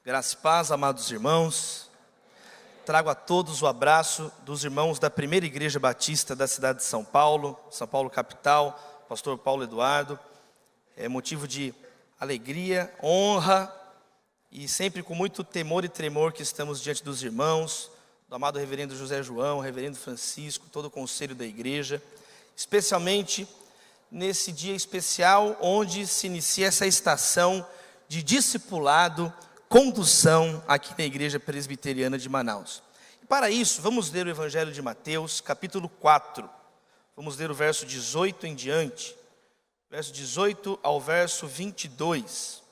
Graça e paz, amados irmãos. Trago a todos o abraço dos irmãos da Primeira Igreja Batista da cidade de São Paulo capital, pastor Paulo Eduardo. É motivo de alegria, honra e sempre com muito temor e tremor que estamos diante dos irmãos, do amado reverendo José João, reverendo Francisco, todo o conselho da igreja, especialmente nesse dia especial onde se inicia essa estação de discipulado, condução aqui na Igreja Presbiteriana de Manaus. E para isso, vamos ler o Evangelho de Mateus, capítulo 4. Vamos ler o verso 18 em diante, verso 18 ao verso 22.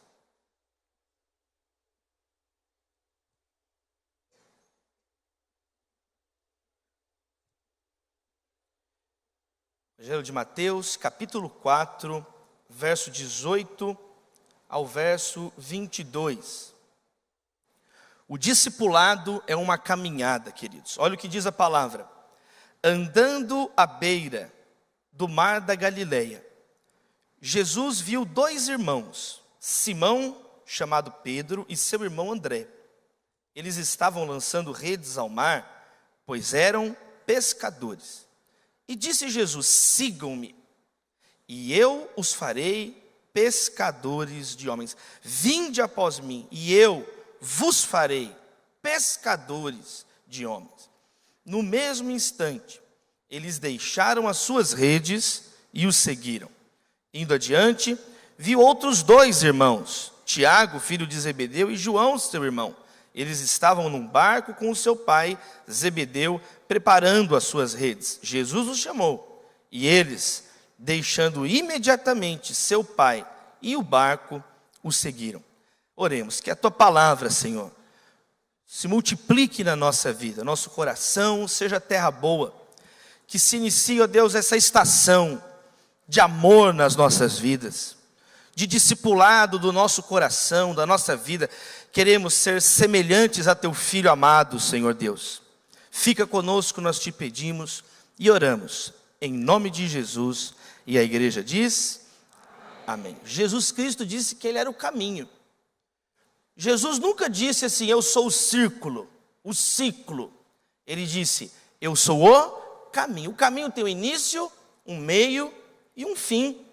Evangelho de Mateus, capítulo 4, verso 18 ao verso 22. O discipulado é uma caminhada, queridos. Olha o que diz a palavra. Andando à beira do mar da Galileia, Jesus viu dois irmãos, Simão, chamado Pedro, e seu irmão André. Eles estavam lançando redes ao mar, pois eram pescadores. E disse Jesus: sigam-me, e eu os farei pescadores de homens. Vinde após mim, e eu vos farei pescadores de homens. No mesmo instante, eles deixaram as suas redes e os seguiram. Indo adiante, viu outros dois irmãos, Tiago, filho de Zebedeu, e João, seu irmão. Eles estavam num barco com o seu pai, Zebedeu, preparando as suas redes. Jesus os chamou, e eles, deixando imediatamente seu pai e o barco, o seguiram. Oremos, que a tua palavra, Senhor, se multiplique na nossa vida, nosso coração seja terra boa, que se inicie, ó Deus, essa estação de amor nas nossas vidas, de discipulado do nosso coração, da nossa vida. Queremos ser semelhantes a teu Filho amado, Senhor Deus. Fica conosco, nós te pedimos e oramos, em nome de Jesus. E a igreja diz: amém. Jesus Cristo disse que ele era o caminho. Jesus nunca disse assim: eu sou o círculo, o ciclo. Ele disse: eu sou o caminho. O caminho tem um início, um meio e um fim.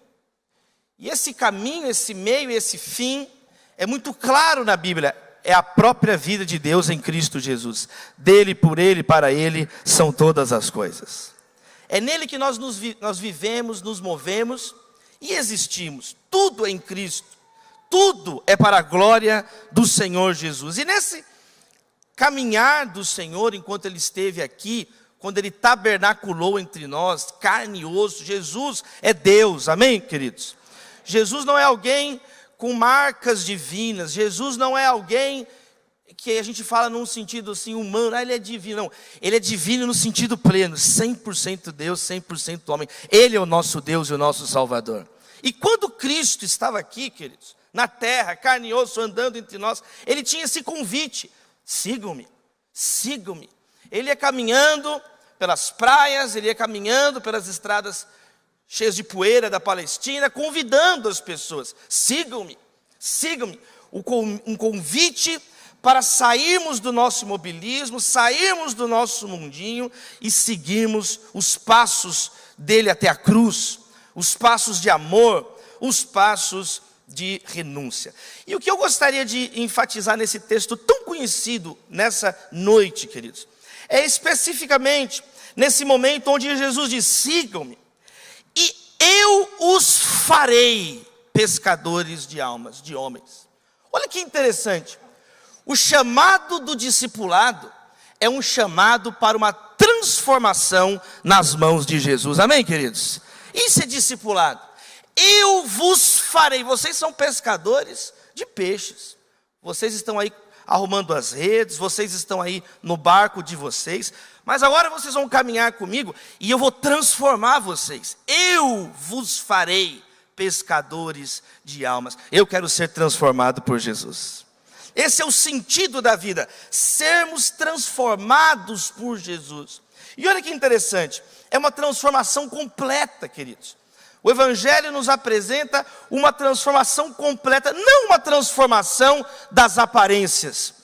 E esse caminho, esse meio e esse fim é muito claro na Bíblia. É a própria vida de Deus em Cristo Jesus. Dele, por Ele, para Ele são todas as coisas. É nele que nós vivemos, nos movemos e existimos. Tudo é em Cristo. Tudo é para a glória do Senhor Jesus. E nesse caminhar do Senhor, enquanto Ele esteve aqui, quando Ele tabernaculou entre nós, carne e osso, Jesus é Deus. Amém, queridos? Jesus não é alguém com marcas divinas. Jesus não é alguém que a gente fala num sentido assim humano, ele é divino. Não, ele é divino no sentido pleno, 100% Deus, 100% homem. Ele é o nosso Deus e o nosso Salvador. E quando Cristo estava aqui, queridos, na terra, carne e osso, andando entre nós, ele tinha esse convite: sigam-me, sigam-me. Ele ia caminhando pelas praias, ele ia caminhando pelas estradas cheias de poeira da Palestina, convidando as pessoas: sigam-me, sigam-me. Um convite para sairmos do nosso imobilismo, sairmos do nosso mundinho e seguirmos os passos dele até a cruz, os passos de amor, os passos de renúncia. E o que eu gostaria de enfatizar nesse texto tão conhecido nessa noite, queridos, é especificamente nesse momento onde Jesus diz: sigam-me, e eu os farei pescadores de almas, de homens. Olha que interessante. O chamado do discipulado é um chamado para uma transformação nas mãos de Jesus. Amém, queridos? Isso é discipulado. Eu vos farei. Vocês são pescadores de peixes. Vocês estão aí arrumando as redes, vocês estão aí no barco de vocês, mas agora vocês vão caminhar comigo e eu vou transformar vocês. Eu vos farei pescadores de almas. Eu quero ser transformado por Jesus. Esse é o sentido da vida, sermos transformados por Jesus. E olha que interessante, é uma transformação completa, queridos. O Evangelho nos apresenta uma transformação completa, não uma transformação das aparências.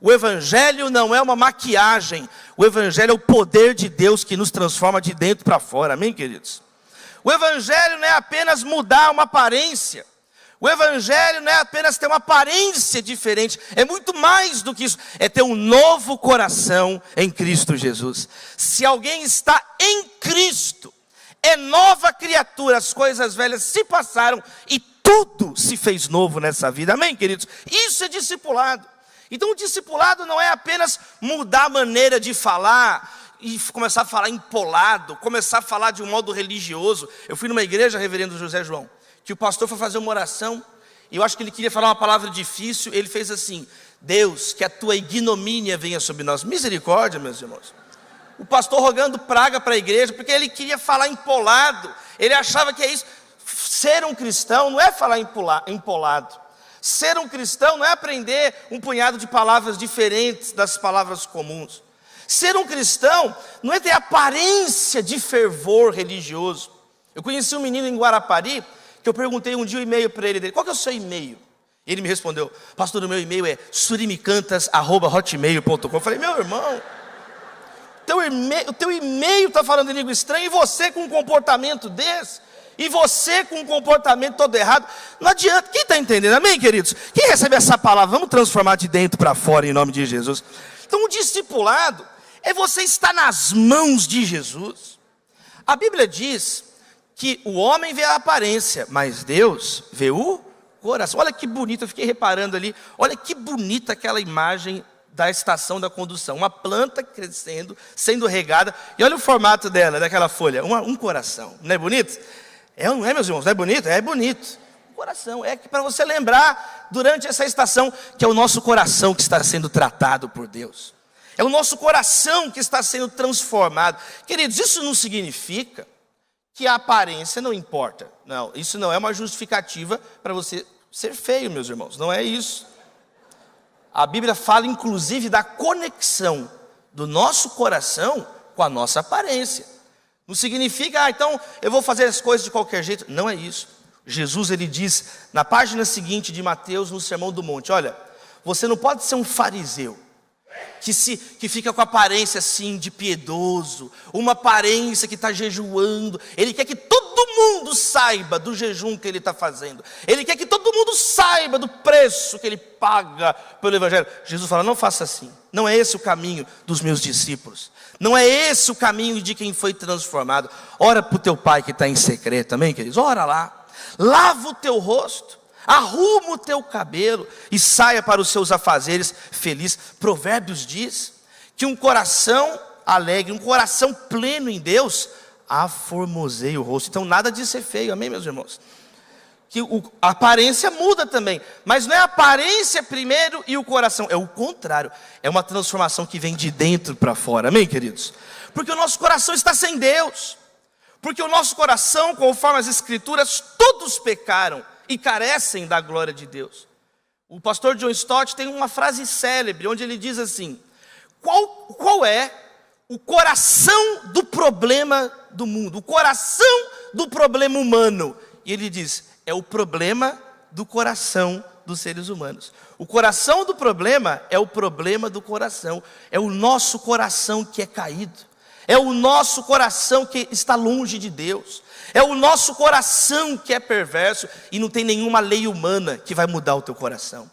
O Evangelho não é uma maquiagem, o Evangelho é o poder de Deus que nos transforma de dentro para fora, amém, queridos? O Evangelho não é apenas mudar uma aparência, o Evangelho não é apenas ter uma aparência diferente, é muito mais do que isso, é ter um novo coração em Cristo Jesus. Se alguém está em Cristo, é nova criatura, as coisas velhas se passaram e tudo se fez novo nessa vida, amém, queridos? Isso é discipulado. Então o discipulado não é apenas mudar a maneira de falar e começar a falar empolado, começar a falar de um modo religioso. Eu fui numa igreja, reverendo José João, que o pastor foi fazer uma oração, e eu acho que ele queria falar uma palavra difícil, ele fez assim: Deus, que a tua ignomínia venha sobre nós. Misericórdia, meus irmãos. O pastor rogando praga para a igreja, porque ele queria falar empolado, ele achava que é isso. Ser um cristão não é falar empolado. Ser um cristão não é aprender um punhado de palavras diferentes das palavras comuns. Ser um cristão não é ter aparência de fervor religioso. Eu conheci um menino em Guarapari, que eu perguntei um dia o e-mail para ele, qual que é o seu e-mail? Ele me respondeu: pastor, o meu e-mail é surimicantas@hotmail.com. Eu falei: meu irmão, o teu e-mail está falando em língua estranha, e você com um comportamento desse, e você com um comportamento todo errado, não adianta. Quem está entendendo? Amém, queridos? Quem recebe essa palavra? Vamos transformar de dentro para fora em nome de Jesus. Então o discipulado é você estar nas mãos de Jesus. A Bíblia diz que o homem vê a aparência, mas Deus vê o coração. Olha que bonito, eu fiquei reparando ali, olha que bonita aquela imagem da estação da condução, uma planta crescendo, sendo regada, e olha o formato dela, daquela folha, um coração, não é bonito? Não é, meus irmãos, não é bonito? É bonito. O coração, é que para você lembrar, durante essa estação, que é o nosso coração que está sendo tratado por Deus, é o nosso coração que está sendo transformado. Queridos, isso não significa que a aparência não importa, não, isso não é uma justificativa para você ser feio, meus irmãos, não é isso. A Bíblia fala inclusive da conexão do nosso coração com a nossa aparência. Não significa, então eu vou fazer as coisas de qualquer jeito. Não é isso. Jesus, ele diz na página seguinte de Mateus, no Sermão do Monte: olha, você não pode ser um fariseu que fica com aparência assim de piedoso, uma aparência que está jejuando. Ele quer que todo mundo saiba do jejum que ele está fazendo. Ele quer que todo mundo saiba do preço que ele paga pelo Evangelho. Jesus fala: não faça assim. Não é esse o caminho dos meus discípulos. Não é esse o caminho de quem foi transformado. Ora para o teu pai que está em secreto, amém, queridos? Ora lá. Lava o teu rosto. Arruma o teu cabelo e saia para os seus afazeres feliz. Provérbios diz que um coração alegre, um coração pleno em Deus, aformoseia o rosto. Então nada disso é feio, amém, meus irmãos? Que a aparência muda também, mas não é a aparência primeiro e o coração, é o contrário. É uma transformação que vem de dentro para fora, amém, queridos? Porque o nosso coração está sem Deus. Porque o nosso coração, conforme as Escrituras, todos pecaram e carecem da glória de Deus. O pastor John Stott tem uma frase célebre, onde ele diz assim: qual é o coração do problema do mundo? O coração do problema humano? E ele diz: é o problema do coração dos seres humanos. O coração do problema é o problema do coração. É o nosso coração que é caído. É o nosso coração que está longe de Deus. É o nosso coração que é perverso. E não tem nenhuma lei humana que vai mudar o teu coração.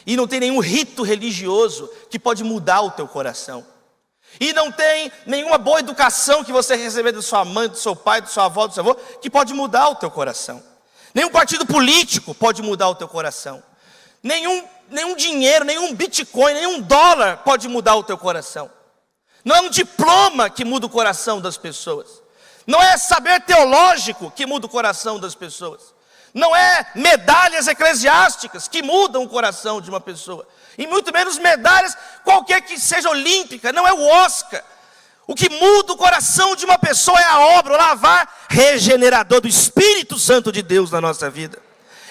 E não tem nenhum rito religioso que pode mudar o teu coração. E não tem nenhuma boa educação que você receber da sua mãe, do seu pai, da sua avó, do seu avô, que pode mudar o teu coração. Nenhum partido político pode mudar o teu coração. Nenhum dinheiro, nenhum bitcoin, nenhum dólar pode mudar o teu coração. Não é um diploma que muda o coração das pessoas. Não é saber teológico que muda o coração das pessoas. Não é medalhas eclesiásticas que mudam o coração de uma pessoa. E muito menos medalhas qualquer que seja olímpica. Não é o Oscar. O que muda o coração de uma pessoa é a obra, o lavar regenerador do Espírito Santo de Deus na nossa vida.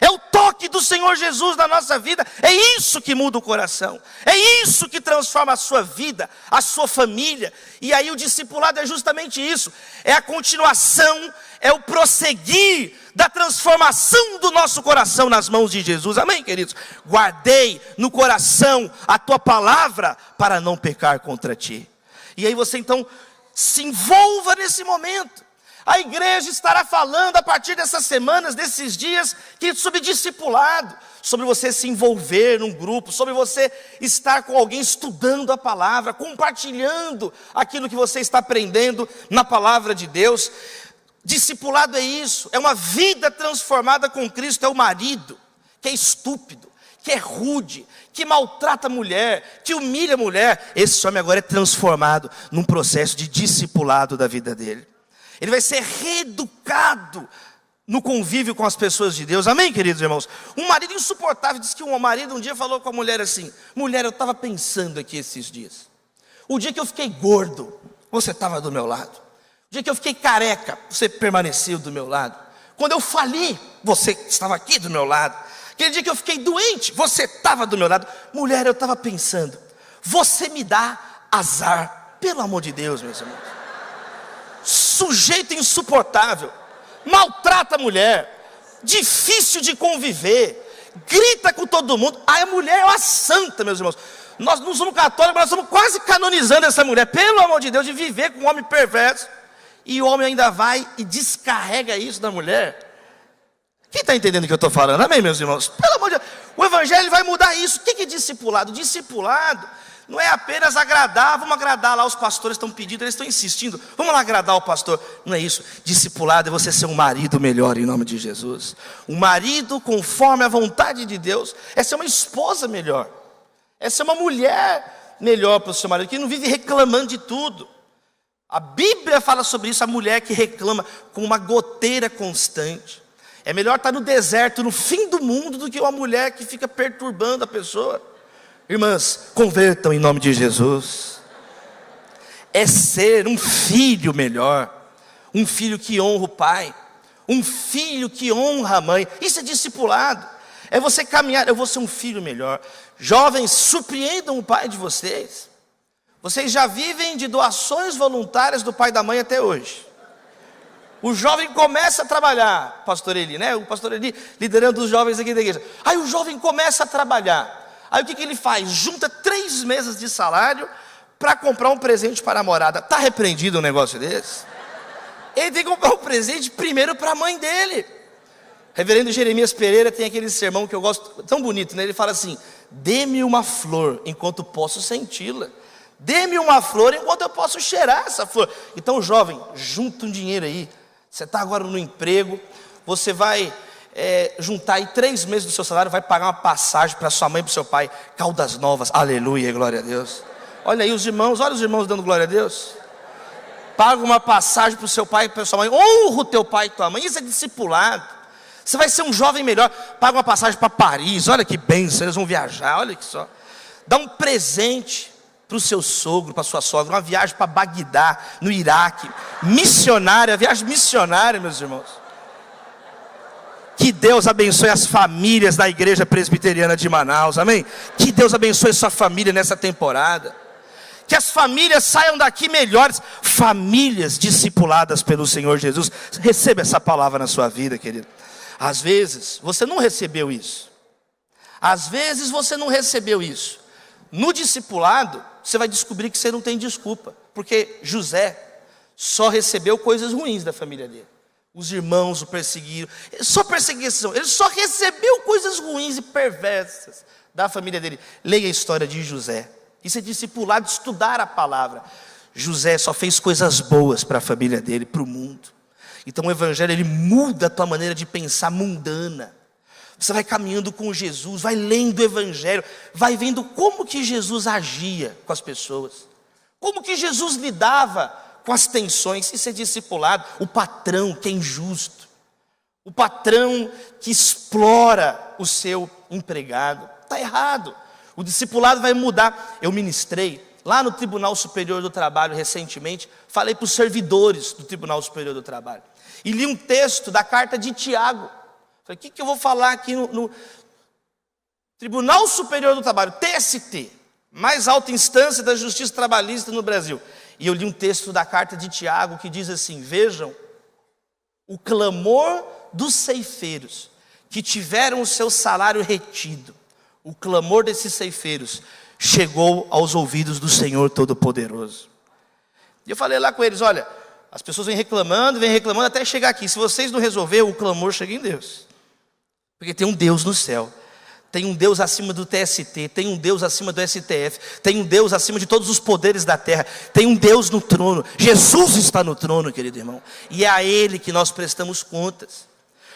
é o toque do Senhor Jesus na nossa vida. É isso que muda o coração, é isso que transforma a sua vida, a sua família. E aí o discipulado é justamente isso, é a continuação, é o prosseguir da transformação do nosso coração nas mãos de Jesus. Amém, queridos? Guardei no coração a tua palavra para não pecar contra ti. E aí você então se envolva nesse momento. A igreja estará falando a partir dessas semanas, desses dias, que sobre discipulado, sobre você se envolver num grupo, sobre você estar com alguém estudando a palavra, compartilhando aquilo que você está aprendendo na palavra de Deus. Discipulado é isso, é uma vida transformada com Cristo. É o marido que é estúpido, que é rude, que maltrata a mulher, que humilha a mulher. Esse homem agora é transformado num processo de discipulado da vida dele. Ele vai ser reeducado no convívio com as pessoas de Deus. Amém, queridos irmãos? Um marido insuportável. Diz que um marido um dia falou com a mulher assim: mulher, eu estava pensando aqui esses dias. O dia que eu fiquei gordo, você estava do meu lado. O dia que eu fiquei careca, você permaneceu do meu lado. Quando eu fali, você estava aqui do meu lado. Aquele dia que eu fiquei doente, você estava do meu lado. Mulher, eu estava pensando, você me dá azar. Pelo amor de Deus, meus irmãos. Sujeito insuportável, maltrata a mulher, difícil de conviver, grita com todo mundo. Aí a mulher é uma santa, meus irmãos. Nós não somos católicos, mas nós estamos quase canonizando essa mulher, pelo amor de Deus, de viver com um homem perverso. E o homem ainda vai e descarrega isso da mulher. Quem está entendendo o que eu estou falando? Amém, meus irmãos? Pelo amor de Deus, o evangelho vai mudar isso. O que é discipulado? Discipulado não é apenas agradar, vamos agradar lá, os pastores estão pedindo, eles estão insistindo, vamos lá agradar o pastor. Não é isso. Discipulado é você ser um marido melhor em nome de Jesus. Um marido conforme a vontade de Deus é ser uma esposa melhor, é ser uma mulher melhor para o seu marido, que não vive reclamando de tudo. A Bíblia fala sobre isso, a mulher que reclama com uma goteira constante. É melhor estar no deserto, no fim do mundo, do que uma mulher que fica perturbando a pessoa. Irmãs, convertam em nome de Jesus. É ser um filho melhor, um filho que honra o pai, um filho que honra a mãe. Isso é discipulado. É você caminhar, eu vou ser um filho melhor. Jovens, surpreendam o pai de vocês. Vocês já vivem de doações voluntárias do pai e da mãe até hoje. O jovem começa a trabalhar, pastor Eli, né? O pastor Eli liderando os jovens aqui da igreja. Aí o jovem começa a trabalhar. Aí o que ele faz? Junta 3 meses de salário para comprar um presente para a namorada. Está repreendido um negócio desse? Ele tem que comprar um presente primeiro para a mãe dele. Reverendo Jeremias Pereira tem aquele sermão que eu gosto, tão bonito, né? Ele fala assim: dê-me uma flor enquanto posso senti-la. Dê-me uma flor enquanto eu posso cheirar essa flor. Então, jovem, junta um dinheiro aí. Você está agora no emprego, você vai juntar aí 3 meses do seu salário, vai pagar uma passagem para sua mãe e para o seu pai, Caldas Novas, aleluia, glória a Deus. Olha aí os irmãos, olha os irmãos dando glória a Deus. Paga uma passagem para o seu pai e para a sua mãe, honra o teu pai e tua mãe, isso é discipulado. Você vai ser um jovem melhor, paga uma passagem para Paris, olha que bênção, eles vão viajar, olha que só. Dá um presente para o seu sogro, para a sua sogra, uma viagem para Bagdá, no Iraque, missionária, viagem missionária, meus irmãos. Que Deus abençoe as famílias da igreja presbiteriana de Manaus, amém? Que Deus abençoe sua família nessa temporada. Que as famílias saiam daqui melhores, famílias discipuladas pelo Senhor Jesus. Receba essa palavra na sua vida, querido. Às vezes você não recebeu isso. Às vezes você não recebeu isso. No discipulado, você vai descobrir que você não tem desculpa. Porque José só recebeu coisas ruins da família dele. Os irmãos o perseguiram, só perseguição. Ele só recebeu coisas ruins e perversas da família dele. Leia a história de José. Isso é discipulado, estudar a palavra. José só fez coisas boas para a família dele, para o mundo. Então o evangelho, ele muda a tua maneira de pensar mundana. Você vai caminhando com Jesus, vai lendo o evangelho, vai vendo como que Jesus agia com as pessoas, como que Jesus lidava com as tensões. Isso é discipulado. O patrão que é injusto, o patrão que explora o seu empregado, está errado. O discipulado vai mudar. Eu ministrei lá no Tribunal Superior do Trabalho recentemente, falei para os servidores do Tribunal Superior do Trabalho, e li um texto da carta de Tiago, Falei, o que eu vou falar aqui no Tribunal Superior do Trabalho, TST, mais alta instância da justiça trabalhista no Brasil. E eu li um texto da carta de Tiago que diz assim: vejam o clamor dos ceifeiros que tiveram o seu salário retido. O clamor desses ceifeiros chegou aos ouvidos do Senhor Todo-Poderoso. E eu falei lá com eles, olha, as pessoas vêm reclamando até chegar aqui. Se vocês não resolverem, o clamor chega em Deus. Porque tem um Deus no céu. Tem um Deus acima do TST, tem um Deus acima do STF, tem um Deus acima de todos os poderes da terra, tem um Deus no trono. Jesus está no trono, querido irmão, e é a Ele que nós prestamos contas.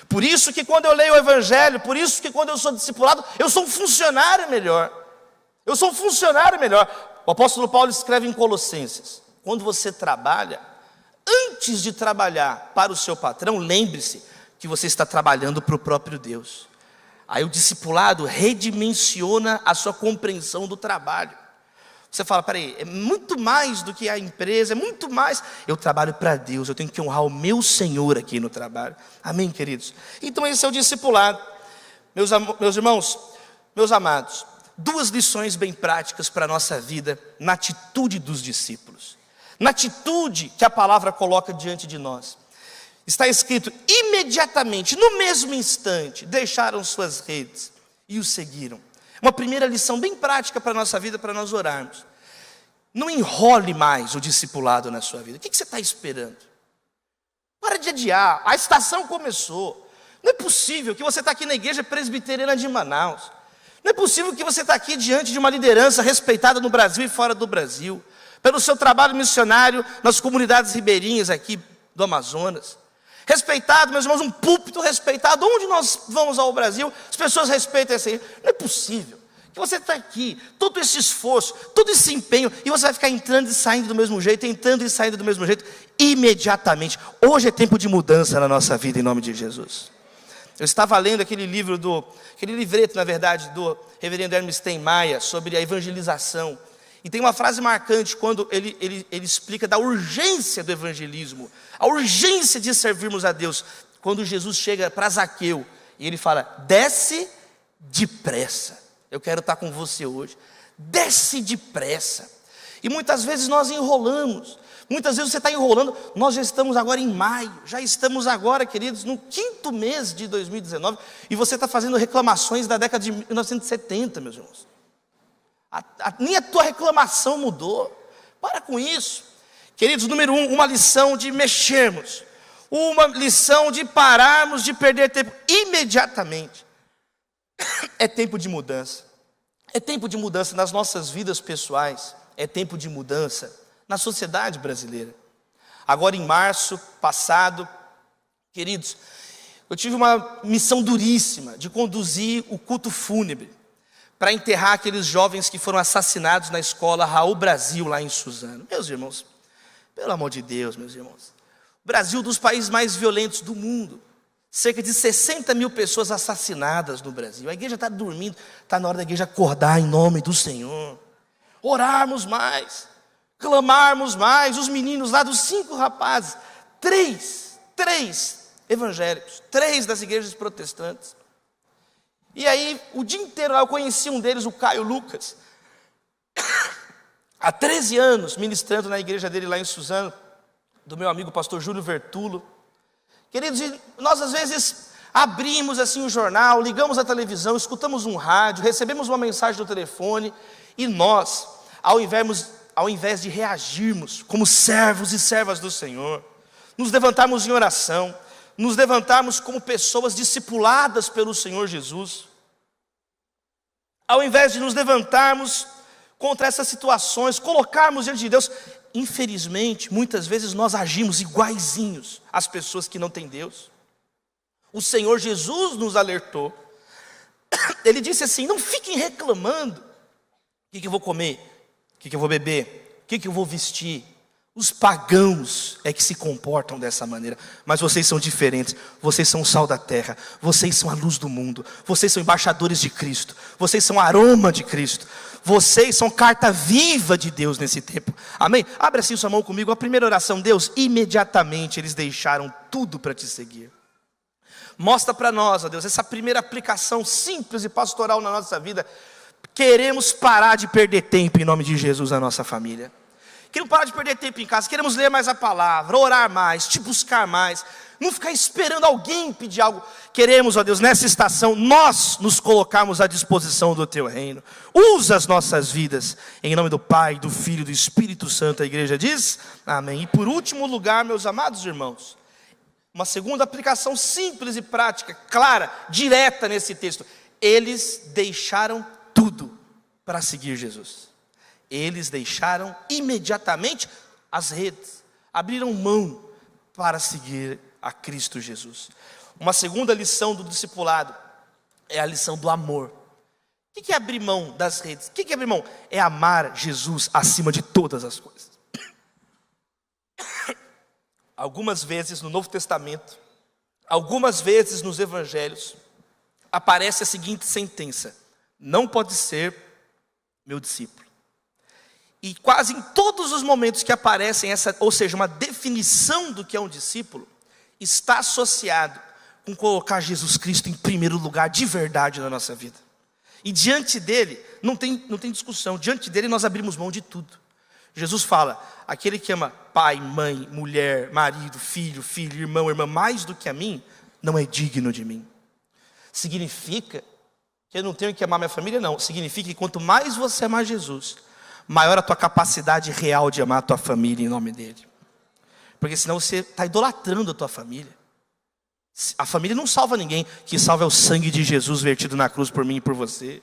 Por isso que quando eu leio o Evangelho, por isso que quando eu sou discipulado, eu sou um funcionário melhor. Eu sou um funcionário melhor. O apóstolo Paulo escreve em Colossenses: quando você trabalha, antes de trabalhar para o seu patrão, lembre-se que você está trabalhando para o próprio Deus. Aí o discipulado redimensiona a sua compreensão do trabalho. Você fala, peraí, é muito mais do que a empresa, é muito mais. Eu trabalho para Deus, eu tenho que honrar o meu Senhor aqui no trabalho. Amém, queridos? Então esse é o discipulado. Meus irmãos, meus amados, duas lições bem práticas para a nossa vida na atitude dos discípulos. Na atitude que a palavra coloca diante de nós. Está escrito, imediatamente, no mesmo instante, deixaram suas redes e o seguiram. Uma primeira lição bem prática para a nossa vida, para nós orarmos. Não enrole mais o discipulado na sua vida. O que você está esperando? Para de adiar, a estação começou. Não é possível que você está aqui na igreja presbiteriana de Manaus. Não é possível que você está aqui diante de uma liderança respeitada no Brasil e fora do Brasil. Pelo seu trabalho missionário nas comunidades ribeirinhas aqui do Amazonas. Respeitado, meus irmãos, um púlpito respeitado. Onde nós vamos ao Brasil, as pessoas respeitam essa igreja. Não é possível que você está aqui, todo esse esforço, todo esse empenho, e você vai ficar entrando e saindo do mesmo jeito, entrando e saindo do mesmo jeito, imediatamente. Hoje é tempo de mudança na nossa vida, em nome de Jesus. Eu estava lendo aquele livreto, na verdade, do reverendo Hermes Steinmeier, sobre a evangelização. E tem uma frase marcante quando ele explica da urgência do evangelismo, a urgência de servirmos a Deus. Quando Jesus chega para Zaqueu e ele fala, desce depressa. Eu quero estar com você hoje. Desce depressa. E muitas vezes nós enrolamos. Muitas vezes você está enrolando. Nós já estamos agora em maio. Já estamos agora, queridos, no 5º mês de 2019. E você está fazendo reclamações da década de 1970, meus irmãos. Nem a tua reclamação mudou. Para com isso. Queridos, número 1, uma lição de mexermos. Uma lição de pararmos de perder tempo imediatamente. É tempo de mudança. É tempo de mudança nas nossas vidas pessoais. É tempo de mudança na sociedade brasileira. Agora em março passado, queridos, eu tive uma missão duríssima de conduzir o culto fúnebre para enterrar aqueles jovens que foram assassinados na escola Raul Brasil, lá em Suzano. Meus irmãos, pelo amor de Deus, meus irmãos. O Brasil, dos países mais violentos do mundo. Cerca de 60 mil pessoas assassinadas no Brasil. A igreja está dormindo, está na hora da igreja acordar em nome do Senhor. Orarmos mais, clamarmos mais. Os meninos lá dos 5 rapazes, 3 evangélicos, 3 das igrejas protestantes. E aí, o dia inteiro lá, eu conheci um deles, o Caio Lucas, há 13 anos, ministrando na igreja dele lá em Suzano, do meu amigo pastor Júlio Vertulo. Queridos, nós às vezes abrimos assim o jornal, ligamos a televisão, escutamos um rádio, recebemos uma mensagem do telefone, e nós, ao invés de reagirmos como servos e servas do Senhor, nos levantarmos em oração, nos levantarmos como pessoas discipuladas pelo Senhor Jesus, ao invés de nos levantarmos contra essas situações, colocarmos diante de Deus, infelizmente, muitas vezes nós agimos iguaizinhos às pessoas que não têm Deus. O Senhor Jesus nos alertou. Ele disse assim, não fiquem reclamando. O que eu vou comer? O que eu vou beber? O que eu vou vestir? Os pagãos é que se comportam dessa maneira. Mas vocês são diferentes. Vocês são o sal da terra. Vocês são a luz do mundo. Vocês são embaixadores de Cristo. Vocês são aroma de Cristo. Vocês são carta viva de Deus nesse tempo. Amém? Abre assim sua mão comigo. A primeira oração, Deus, imediatamente eles deixaram tudo para te seguir. Mostra para nós, ó Deus, essa primeira aplicação simples e pastoral na nossa vida. Queremos parar de perder tempo em nome de Jesus na nossa família. Queremos parar de perder tempo em casa, queremos ler mais a palavra, orar mais, te buscar mais, não ficar esperando alguém pedir algo. Queremos, ó Deus, nessa estação, nós nos colocarmos à disposição do Teu reino. Usa as nossas vidas, em nome do Pai, do Filho e do Espírito Santo, a igreja diz, amém. E por último lugar, meus amados irmãos, uma segunda aplicação simples e prática, clara, direta nesse texto. Eles deixaram tudo para seguir Jesus. Eles deixaram imediatamente as redes, abriram mão para seguir a Cristo Jesus. Uma segunda lição do discipulado é a lição do amor. O que é abrir mão das redes? O que é abrir mão? É amar Jesus acima de todas as coisas. Algumas vezes no Novo Testamento, algumas vezes nos Evangelhos, aparece a seguinte sentença: não pode ser meu discípulo. E quase em todos os momentos que aparecem essa, ou seja, uma definição do que é um discípulo, está associado com colocar Jesus Cristo em primeiro lugar de verdade na nossa vida. E diante dele, não tem discussão, diante dele nós abrimos mão de tudo. Jesus fala, aquele que ama pai, mãe, mulher, marido, filho, irmão, irmã, mais do que a mim, não é digno de mim. Significa que eu não tenho que amar minha família? Não, significa que quanto mais você amar Jesus, maior a tua capacidade real de amar a tua família em nome dele. Porque senão você está idolatrando a tua família. A família não salva ninguém, que salva é o sangue de Jesus vertido na cruz por mim e por você.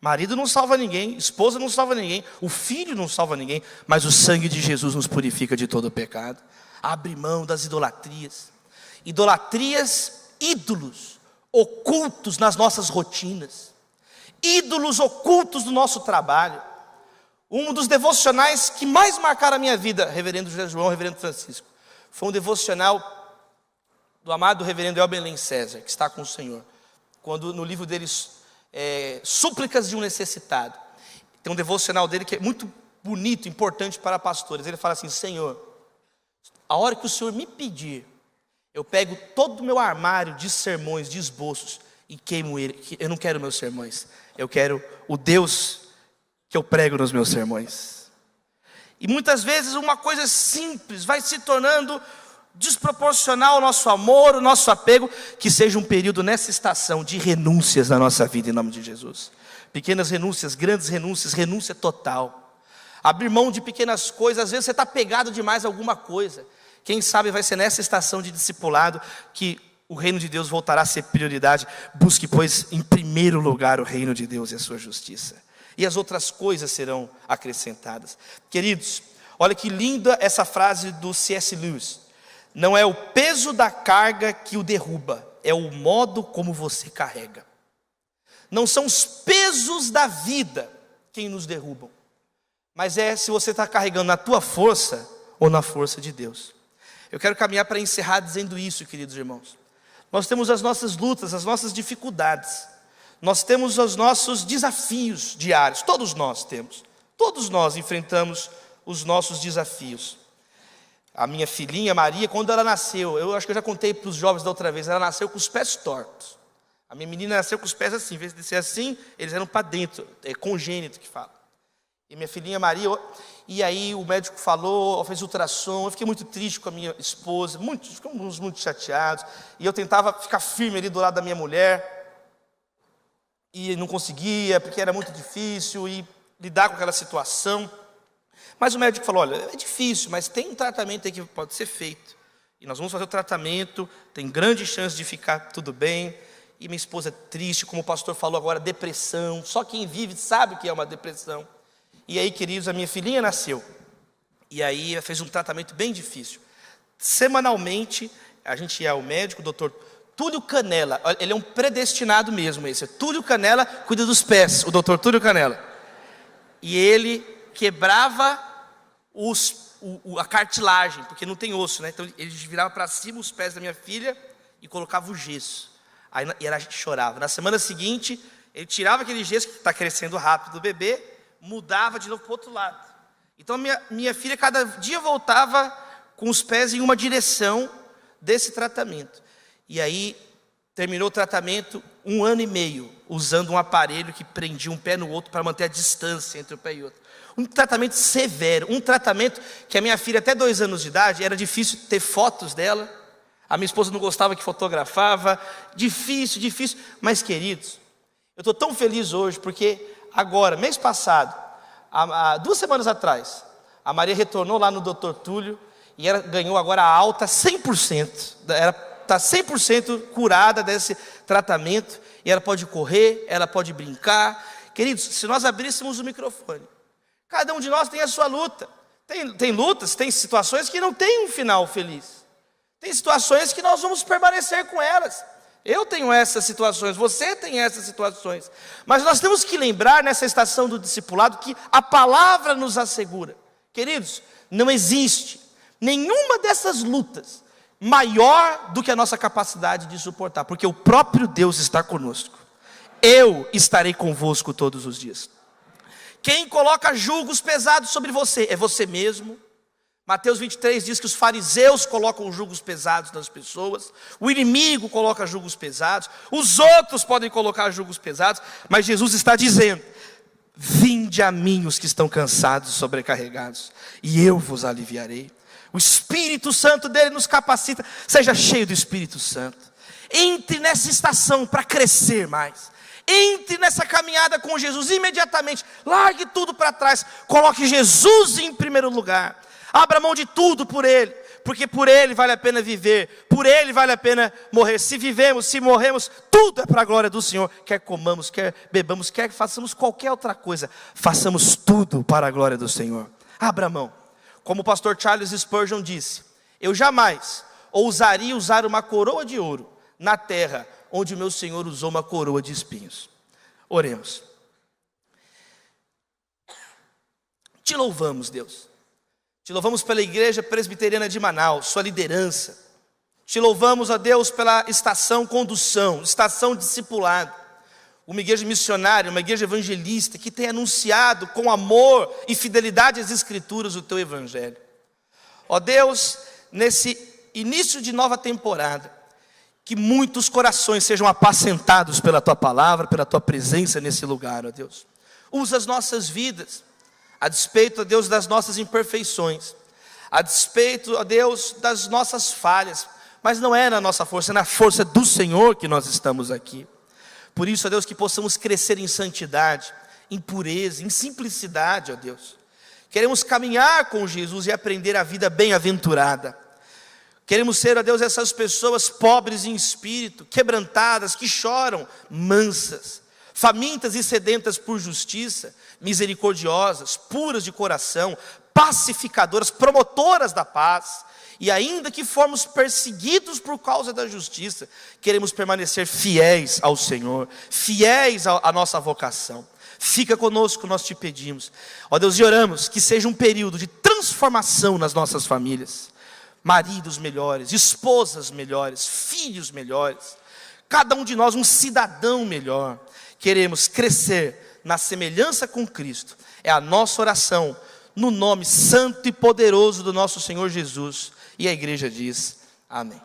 Marido não salva ninguém, esposa não salva ninguém, o filho não salva ninguém, mas o sangue de Jesus nos purifica de todo o pecado. Abre mão das idolatrias. Idolatrias, ídolos ocultos nas nossas rotinas. Ídolos ocultos do nosso trabalho. Um dos devocionais que mais marcaram a minha vida, reverendo José João, reverendo Francisco, foi um devocional do amado reverendo Elbelen César, que está com o Senhor. Quando no livro deles, Súplicas de um Necessitado, tem um devocional dele que é muito bonito, importante para pastores. Ele fala assim: Senhor, a hora que o Senhor me pedir, eu pego todo o meu armário de sermões, de esboços, e queimo ele. Eu não quero meus sermões, eu quero o Deus que eu prego nos meus sermões. E muitas vezes uma coisa simples vai se tornando desproporcional ao nosso amor, o nosso apego. Que seja um período nessa estação de renúncias na nossa vida em nome de Jesus. Pequenas renúncias, grandes renúncias, renúncia total. Abrir mão de pequenas coisas. Às vezes você está pegado demais a alguma coisa. Quem sabe vai ser nessa estação de discipulado que o reino de Deus voltará a ser prioridade. Busque, pois, em primeiro lugar o reino de Deus e a sua justiça, e as outras coisas serão acrescentadas. Queridos, olha que linda essa frase do C.S. Lewis: não é o peso da carga que o derruba, é o modo como você carrega. Não são os pesos da vida quem nos derrubam, mas é se você está carregando na tua força ou na força de Deus. Eu quero caminhar para encerrar dizendo isso, queridos irmãos. Nós temos as nossas lutas, as nossas dificuldades. Nós temos os nossos desafios diários, todos nós temos. Todos nós enfrentamos os nossos desafios. A minha filhinha Maria, quando ela nasceu, eu acho que eu já contei para os jovens da outra vez, ela nasceu com os pés tortos. A minha menina nasceu com os pés assim, em vez de ser assim, eles eram para dentro, é congênito que fala. E minha filhinha Maria, e aí o médico falou, fez ultrassom, eu fiquei muito triste com a minha esposa, ficamos muito chateados, e eu tentava ficar firme ali do lado da minha mulher, e não conseguia, porque era muito difícil, e lidar com aquela situação. Mas o médico falou: olha, é difícil, mas tem um tratamento aí que pode ser feito. E nós vamos fazer o tratamento, tem grande chance de ficar tudo bem. E minha esposa é triste, como o pastor falou agora, depressão. Só quem vive sabe o que é uma depressão. E aí, queridos, a minha filhinha nasceu. E aí ela fez um tratamento bem difícil. Semanalmente, a gente ia ao médico, o doutor Túlio Canela, ele é um predestinado mesmo esse. Túlio Canela cuida dos pés, o doutor Túlio Canela. E ele quebrava a cartilagem, porque não tem osso, né? Então ele virava para cima os pés da minha filha e colocava o gesso. Aí e ela chorava. Na semana seguinte, ele tirava aquele gesso que está crescendo rápido do bebê, mudava de novo para o outro lado. Então minha filha cada dia voltava com os pés em uma direção desse tratamento. E aí terminou o tratamento 1 ano e meio, usando um aparelho que prendia um pé no outro para manter a distância entre o pé e o outro. Um tratamento severo, um tratamento que a minha filha, até 2 anos de idade, era difícil ter fotos dela. A minha esposa não gostava que fotografava, difícil, mas queridos, eu estou tão feliz hoje, porque agora, mês passado, há 2 semanas atrás, a Maria retornou lá no Dr. Túlio, e ela ganhou agora a alta 100%, ela está 100% curada desse tratamento, e ela pode correr, ela pode brincar. Queridos, se nós abríssemos o microfone, cada um de nós tem a sua luta, tem lutas, tem situações que não tem um final feliz, tem situações que nós vamos permanecer com elas. Eu tenho essas situações, você tem essas situações, mas nós temos que lembrar nessa estação do discipulado que a palavra nos assegura, queridos, não existe nenhuma dessas lutas maior do que a nossa capacidade de suportar, porque o próprio Deus está conosco. Eu estarei convosco todos os dias. Quem coloca julgos pesados sobre você é você mesmo. Mateus 23 diz que os fariseus colocam julgos pesados nas pessoas, o inimigo coloca julgos pesados, os outros podem colocar julgos pesados, mas Jesus está dizendo: vinde a mim os que estão cansados e sobrecarregados, e eu vos aliviarei. O Espírito Santo dele nos capacita, seja cheio do Espírito Santo. Entre nessa estação para crescer mais. Entre nessa caminhada com Jesus imediatamente. Largue tudo para trás. Coloque Jesus em primeiro lugar. Abra mão de tudo por Ele. Porque por Ele vale a pena viver. Por Ele vale a pena morrer. Se vivemos, se morremos, tudo é para a glória do Senhor. Quer comamos, quer bebamos, quer façamos qualquer outra coisa. Façamos tudo para a glória do Senhor. Abra mão. Como o pastor Charles Spurgeon disse: eu jamais ousaria usar uma coroa de ouro na terra onde o meu Senhor usou uma coroa de espinhos. Oremos. Te louvamos, Deus. Te louvamos pela Igreja Presbiteriana de Manaus, sua liderança. Te louvamos, ó Deus, pela estação condução, estação discipulado. Uma igreja missionária, uma igreja evangelista, que tem anunciado com amor e fidelidade às Escrituras o Teu Evangelho. Ó Deus, nesse início de nova temporada, que muitos corações sejam apacentados pela Tua palavra, pela Tua presença nesse lugar, ó Deus. Usa as nossas vidas, a despeito, ó Deus, das nossas imperfeições, a despeito, ó Deus, das nossas falhas, mas não é na nossa força, é na força do Senhor que nós estamos aqui. Por isso, ó Deus, que possamos crescer em santidade, em pureza, em simplicidade, ó Deus. Queremos caminhar com Jesus e aprender a vida bem-aventurada. Queremos ser, ó Deus, essas pessoas pobres em espírito, quebrantadas, que choram, mansas, famintas e sedentas por justiça, misericordiosas, puras de coração, pacificadoras, promotoras da paz. E ainda que formos perseguidos por causa da justiça, queremos permanecer fiéis ao Senhor, fiéis à nossa vocação. Fica conosco, nós te pedimos. Ó Deus, e oramos que seja um período de transformação nas nossas famílias. Maridos melhores, esposas melhores, filhos melhores. Cada um de nós um cidadão melhor. Queremos crescer na semelhança com Cristo. É a nossa oração, no nome santo e poderoso do nosso Senhor Jesus. E a igreja diz: amém.